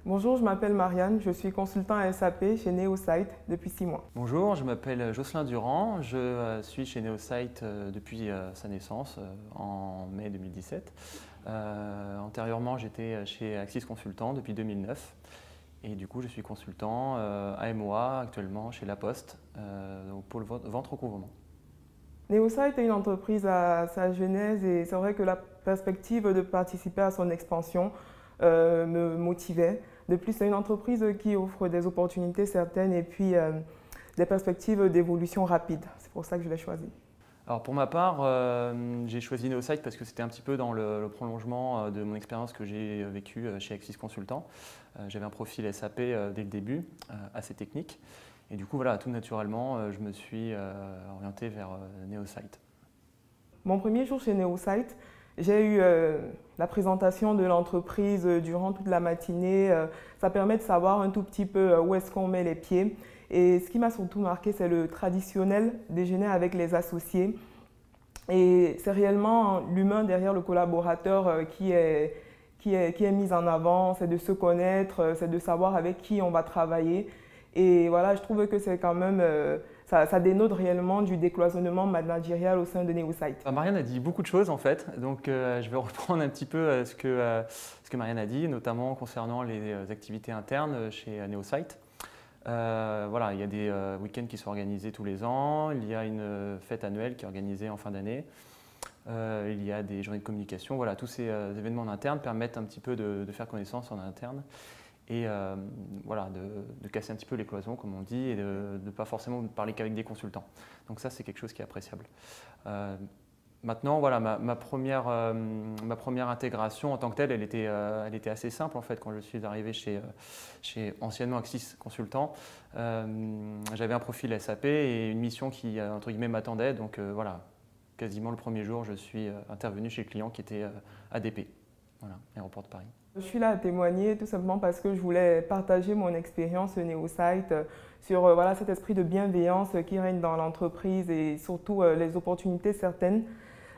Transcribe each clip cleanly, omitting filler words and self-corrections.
Bonjour, je m'appelle Marianne, je suis consultant à SAP chez Neosite depuis 6 mois. Bonjour, je m'appelle Jocelyn Durand, je suis chez Neosite depuis sa naissance en mai 2017. Antérieurement, j'étais chez Axis Consultant depuis 2009 et du coup je suis consultant AMOA actuellement chez La Poste au pôle vente recouvrement. Neosite est une entreprise à sa genèse et c'est vrai que la perspective de participer à son expansion me motivait. De plus, c'est une entreprise qui offre des opportunités certaines et puis des perspectives d'évolution rapide. C'est pour ça que je l'ai choisi. Alors pour ma part, j'ai choisi Neosite parce que c'était un petit peu dans le prolongement de mon expérience que j'ai vécue chez Axis Consultant. J'avais un profil SAP dès le début, assez technique. Et du coup, voilà, tout naturellement, je me suis orienté vers Neosite. Mon premier jour chez Neosite, j'ai eu la présentation de l'entreprise durant toute la matinée. Ça permet de savoir un tout petit peu où est-ce qu'on met les pieds. Et ce qui m'a surtout marqué, c'est le traditionnel déjeuner avec les associés. Et c'est réellement l'humain derrière le collaborateur qui est mis en avant, c'est de se connaître, c'est de savoir avec qui on va travailler. Et voilà, je trouve que c'est quand même, ça dénote réellement du décloisonnement managérial au sein de Neosite. Marianne a dit beaucoup de choses en fait, donc je vais reprendre un petit peu ce que Marianne a dit, notamment concernant les activités internes chez Neosite. Voilà, il y a des week-ends qui sont organisés tous les ans, il y a une fête annuelle qui est organisée en fin d'année, il y a des journées de communication. Voilà, tous ces événements en interne permettent un petit peu de faire connaissance en interne et voilà, de casser un petit peu les cloisons, comme on dit, et de ne pas forcément parler qu'avec des consultants. Donc ça, c'est quelque chose qui est appréciable. Maintenant, voilà, ma première intégration en tant que telle, elle était assez simple en fait. Quand je suis arrivé chez anciennement Axis Consultant, j'avais un profil SAP et une mission qui, entre guillemets, m'attendait. Donc voilà, quasiment le premier jour, je suis intervenu chez le client qui était ADP, voilà, Aéroport de Paris. Je suis là à témoigner tout simplement parce que je voulais partager mon expérience Neosite sur voilà, cet esprit de bienveillance qui règne dans l'entreprise et surtout les opportunités certaines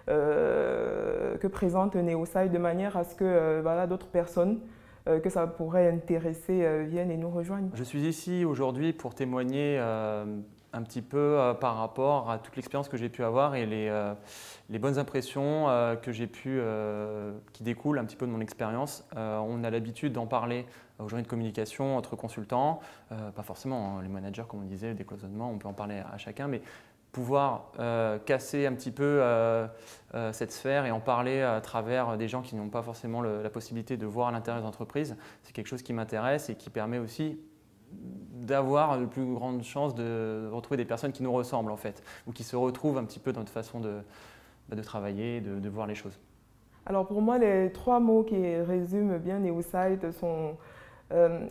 que présente Neosite de manière à ce que voilà, d'autres personnes que ça pourrait intéresser viennent et nous rejoignent. Je suis ici aujourd'hui pour témoigner un petit peu par rapport à toute l'expérience que j'ai pu avoir et les bonnes impressions que j'ai pu, qui découlent un petit peu de mon expérience. On a l'habitude d'en parler aux journées de communication entre consultants, pas forcément, hein, les managers comme on disait, le décloisonnement, on peut en parler à chacun, mais pouvoir casser un petit peu cette sphère et en parler à travers des gens qui n'ont pas forcément la possibilité de voir à l'intérieur des entreprises, c'est quelque chose qui m'intéresse et qui permet aussi d'avoir de plus grandes chances de retrouver des personnes qui nous ressemblent en fait, ou qui se retrouvent un petit peu dans notre façon de travailler, de voir les choses. Alors pour moi, les 3 mots qui résument bien Neosite sont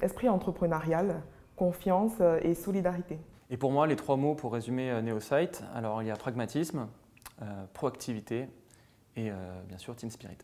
esprit entrepreneurial, confiance et solidarité. Et pour moi, les 3 mots pour résumer Neosite, alors il y a pragmatisme, proactivité et bien sûr team spirit.